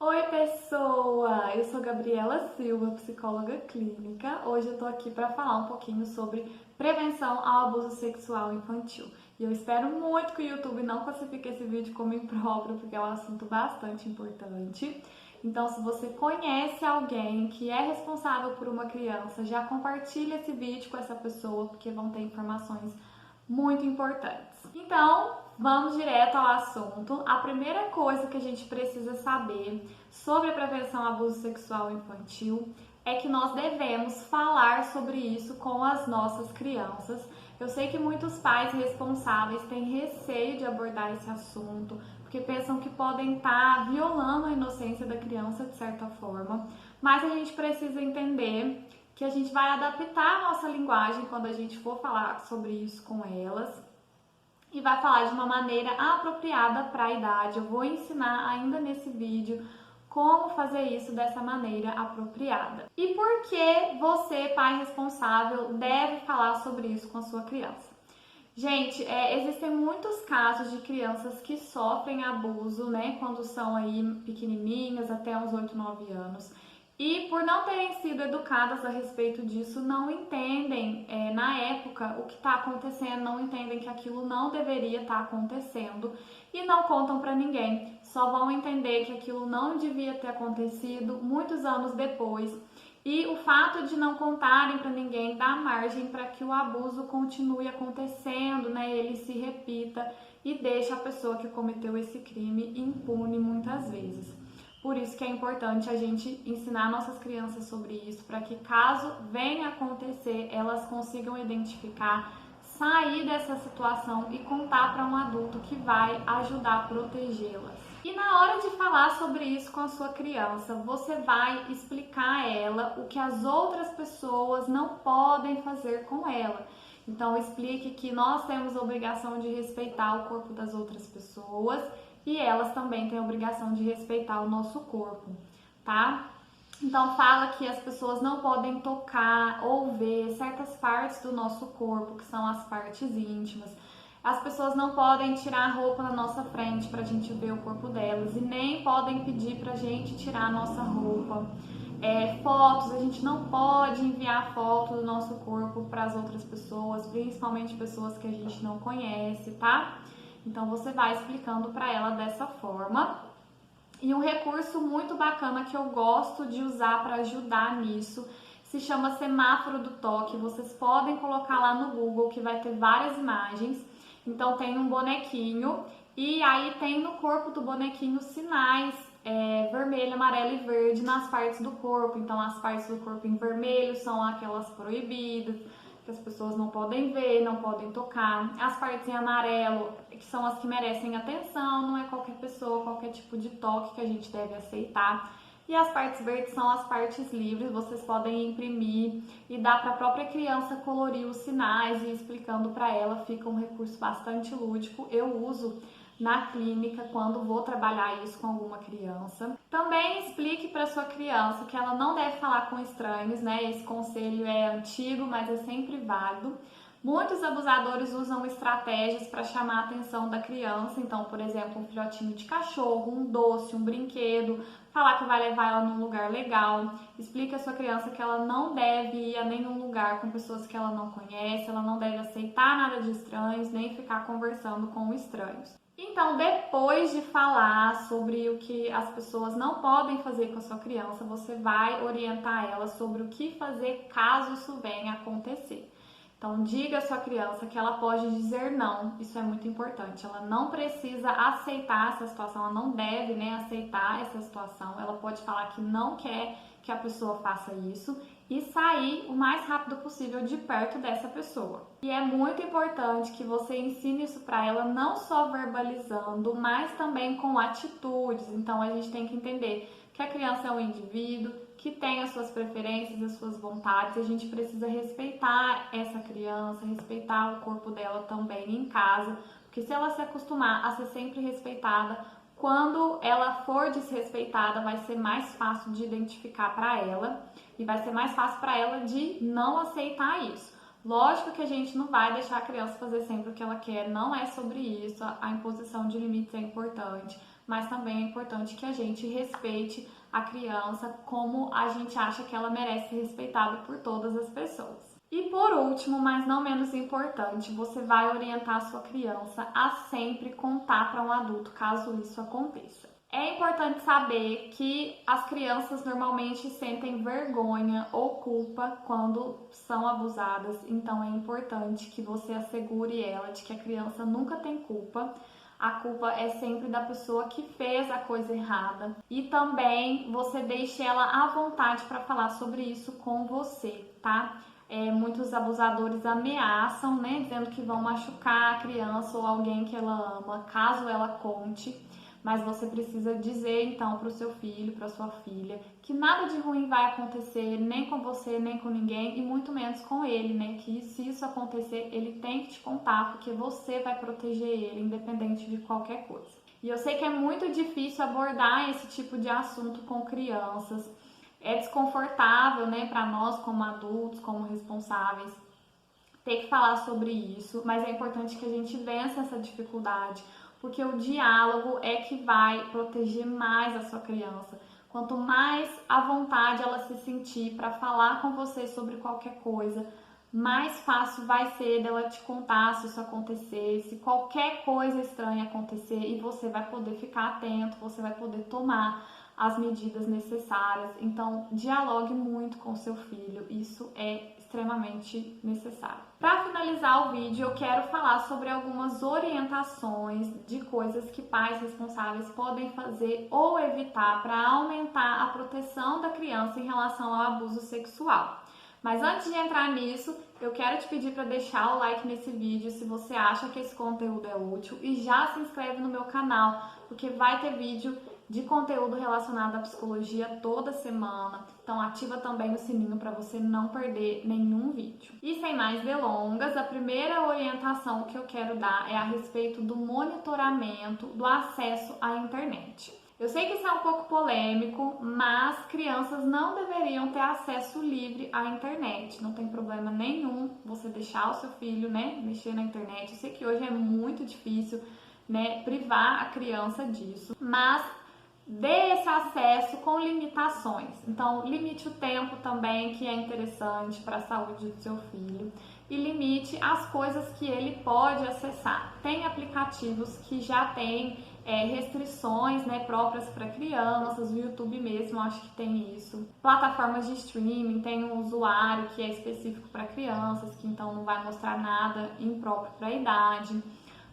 Oi, pessoa! Eu sou Gabriela Silva, psicóloga clínica. Hoje eu tô aqui para falar um pouquinho sobre prevenção ao abuso sexual infantil. E eu espero muito que o YouTube não classifique esse vídeo como impróprio, porque é um assunto bastante importante. Então, se você conhece alguém que é responsável por uma criança, já compartilha esse vídeo com essa pessoa, porque vão ter informações muito importantes. Então, vamos direto ao assunto. A primeira coisa que a gente precisa saber sobre a prevenção ao abuso sexual infantil é que nós devemos falar sobre isso com as nossas crianças. Eu sei que muitos pais responsáveis têm receio de abordar esse assunto, porque pensam que podem estar violando a inocência da criança de certa forma, mas a gente precisa entender que a gente vai adaptar a nossa linguagem quando a gente for falar sobre isso com elas e vai falar de uma maneira apropriada para a idade. Eu vou ensinar ainda nesse vídeo como fazer isso dessa maneira apropriada. E por que você, pai responsável, deve falar sobre isso com a sua criança? Gente, existem muitos casos de crianças que sofrem abuso, né, quando são aí pequenininhas, até uns 8, 9 anos. E por não terem sido educadas a respeito disso, não entendem na época o que está acontecendo, não entendem que aquilo não deveria estar acontecendo e não contam para ninguém. Só vão entender que aquilo não devia ter acontecido muitos anos depois. E o fato de não contarem para ninguém dá margem para que o abuso continue acontecendo, né? Ele se repita e deixa a pessoa que cometeu esse crime impune muitas vezes. Por isso que é importante a gente ensinar nossas crianças sobre isso, para que caso venha acontecer, elas consigam identificar, sair dessa situação e contar para um adulto que vai ajudar a protegê-las. E na hora de falar sobre isso com a sua criança, você vai explicar a ela o que as outras pessoas não podem fazer com ela. Então explique que nós temos a obrigação de respeitar o corpo das outras pessoas e elas também têm a obrigação de respeitar o nosso corpo, tá? Então fala que as pessoas não podem tocar ou ver certas partes do nosso corpo, que são as partes íntimas. As pessoas não podem tirar a roupa na nossa frente pra gente ver o corpo delas e nem podem pedir pra gente tirar a nossa roupa. Fotos, a gente não pode enviar foto do nosso corpo para as outras pessoas, principalmente pessoas que a gente não conhece, tá? Então você vai explicando para ela dessa forma. E um recurso muito bacana que eu gosto de usar para ajudar nisso se chama semáforo do toque. Vocês podem colocar lá no Google que vai ter várias imagens. Então tem um bonequinho e aí tem no corpo do bonequinho sinais vermelho, amarelo e verde nas partes do corpo. Então as partes do corpo em vermelho são aquelas proibidas, que as pessoas não podem ver, não podem tocar. As partes em amarelo, que são as que merecem atenção, não é qualquer pessoa, qualquer tipo de toque que a gente deve aceitar. E as partes verdes são as partes livres, vocês podem imprimir e dar para a própria criança colorir os sinais e explicando para ela, fica um recurso bastante lúdico. Eu uso na clínica quando vou trabalhar isso com alguma criança. Também explique para sua criança que ela não deve falar com estranhos, né? Esse conselho é antigo, mas é sempre válido. Muitos abusadores usam estratégias para chamar a atenção da criança, então, por exemplo, um filhotinho de cachorro, um doce, um brinquedo, falar que vai levar ela num lugar legal. Explique à sua criança que ela não deve ir a nenhum lugar com pessoas que ela não conhece, ela não deve aceitar nada de estranhos, nem ficar conversando com estranhos. Então, depois de falar sobre o que as pessoas não podem fazer com a sua criança, você vai orientar ela sobre o que fazer caso isso venha a acontecer. Então, diga à sua criança que ela pode dizer não, isso é muito importante. Ela não precisa aceitar essa situação, ela não deve, né, aceitar essa situação. Ela pode falar que não quer que a pessoa faça isso e sair o mais rápido possível de perto dessa pessoa. E é muito importante que você ensine isso para ela, não só verbalizando, mas também com atitudes. Então, a gente tem que entender que a criança é um indivíduo, que tem as suas preferências, as suas vontades, e a gente precisa respeitar essa criança, respeitar o corpo dela também em casa, porque se ela se acostumar a ser sempre respeitada, quando ela for desrespeitada, vai ser mais fácil de identificar para ela e vai ser mais fácil para ela de não aceitar isso. Lógico que a gente não vai deixar a criança fazer sempre o que ela quer, não é sobre isso, a imposição de limites é importante, mas também é importante que a gente respeite a criança como a gente acha que ela merece ser respeitada por todas as pessoas. E por último, mas não menos importante, você vai orientar a sua criança a sempre contar para um adulto caso isso aconteça. É importante saber que as crianças normalmente sentem vergonha ou culpa quando são abusadas, então é importante que você assegure ela de que a criança nunca tem culpa. A culpa é sempre da pessoa que fez a coisa errada. E também você deixe ela à vontade para falar sobre isso com você, tá? Muitos abusadores ameaçam, né, dizendo que vão machucar a criança ou alguém que ela ama, caso ela conte. Mas você precisa dizer então para o seu filho, para sua filha, que nada de ruim vai acontecer, nem com você, nem com ninguém, e muito menos com ele, né? Que se isso acontecer, ele tem que te contar, porque você vai proteger ele, independente de qualquer coisa. E eu sei que é muito difícil abordar esse tipo de assunto com crianças. É desconfortável, né, para nós como adultos, como responsáveis, ter que falar sobre isso, mas é importante que a gente vença essa dificuldade, porque o diálogo é que vai proteger mais a sua criança. Quanto mais à vontade ela se sentir para falar com você sobre qualquer coisa, mais fácil vai ser dela te contar se isso acontecer, se qualquer coisa estranha acontecer, e você vai poder ficar atento, você vai poder tomar as medidas necessárias. Então, dialogue muito com seu filho, isso é extremamente necessário. Para finalizar o vídeo, eu quero falar sobre algumas orientações de coisas que pais responsáveis podem fazer ou evitar para aumentar a proteção da criança em relação ao abuso sexual. Mas antes de entrar nisso, eu quero te pedir para deixar o like nesse vídeo se você acha que esse conteúdo é útil e já se inscreve no meu canal, porque vai ter vídeo de conteúdo relacionado à psicologia toda semana. Então ativa também o sininho para você não perder nenhum vídeo. E sem mais delongas, a primeira orientação que eu quero dar é a respeito do monitoramento do acesso à internet. Eu sei que isso é um pouco polêmico, mas crianças não deveriam ter acesso livre à internet. Não tem problema nenhum você deixar o seu filho, né, mexer na internet. Eu sei que hoje é muito difícil, né, privar a criança disso, mas dê esse acesso com limitações. Então, limite o tempo também, que é interessante para a saúde do seu filho, e limite as coisas que ele pode acessar. Tem aplicativos que já têm restrições, né, próprias para crianças, o YouTube mesmo acho que tem isso. Plataformas de streaming, tem um usuário que é específico para crianças, que então não vai mostrar nada impróprio para a idade.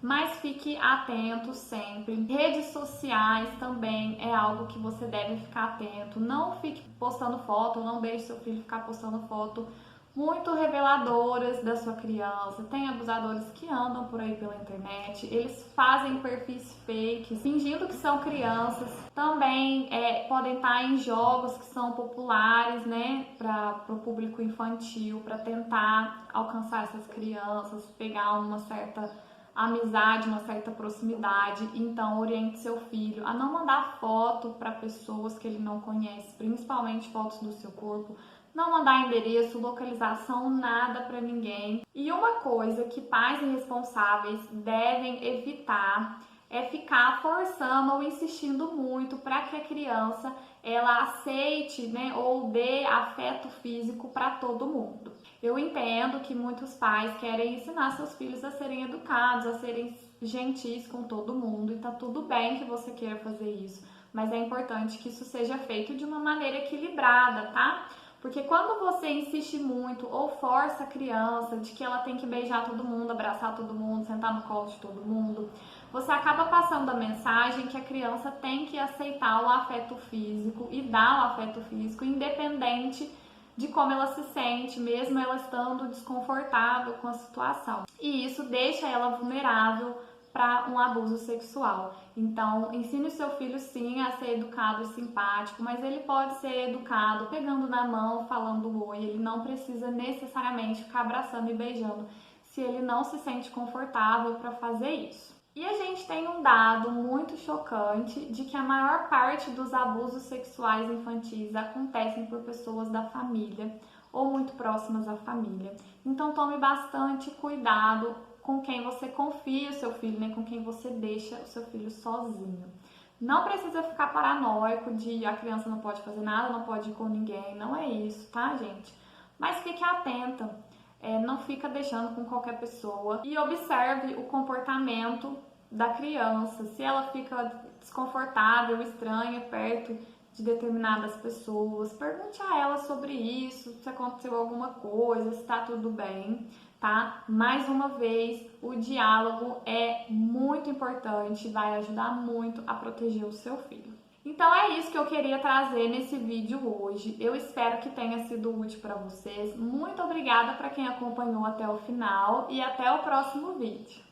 Mas fique atento sempre. Redes sociais também é algo que você deve ficar atento. Não fique postando foto, não deixe seu filho ficar postando foto muito reveladoras da sua criança. Tem abusadores que andam por aí pela internet, eles fazem perfis fakes, fingindo que são crianças. Também podem estar em jogos que são populares, né, para o público infantil, para tentar alcançar essas crianças, pegar uma certa amizade, uma certa proximidade. Então oriente seu filho a não mandar foto para pessoas que ele não conhece, principalmente fotos do seu corpo. Não mandar endereço, localização, nada para ninguém. E uma coisa que pais irresponsáveis devem evitar é ficar forçando ou insistindo muito para que a criança ela aceite, né, ou dê afeto físico para todo mundo. Eu entendo que muitos pais querem ensinar seus filhos a serem educados, a serem gentis com todo mundo, e tá tudo bem que você queira fazer isso, mas é importante que isso seja feito de uma maneira equilibrada, tá? Porque quando você insiste muito ou força a criança de que ela tem que beijar todo mundo, abraçar todo mundo, sentar no colo de todo mundo, você acaba passando a mensagem que a criança tem que aceitar o afeto físico e dar o afeto físico, independente de como ela se sente, mesmo ela estando desconfortável com a situação. E isso deixa ela vulnerável para um abuso sexual. Então, ensine o seu filho sim a ser educado e simpático, mas ele pode ser educado pegando na mão, falando oi, ele não precisa necessariamente ficar abraçando e beijando se ele não se sente confortável para fazer isso. E a gente tem um dado muito chocante de que a maior parte dos abusos sexuais infantis acontecem por pessoas da família ou muito próximas à família. Então tome bastante cuidado com quem você confia o seu filho, né? Com quem você deixa o seu filho sozinho. Não precisa ficar paranoico de a criança não pode fazer nada, não pode ir com ninguém, não é isso, tá, gente? Mas fique atenta, não fica deixando com qualquer pessoa e observe o comportamento da criança, se ela fica desconfortável, estranha perto de determinadas pessoas, pergunte a ela sobre isso, se aconteceu alguma coisa, se tá tudo bem, tá? Mais uma vez, o diálogo é muito importante, vai ajudar muito a proteger o seu filho. Então é isso que eu queria trazer nesse vídeo hoje. Eu espero que tenha sido útil para vocês. Muito obrigada para quem acompanhou até o final e até o próximo vídeo.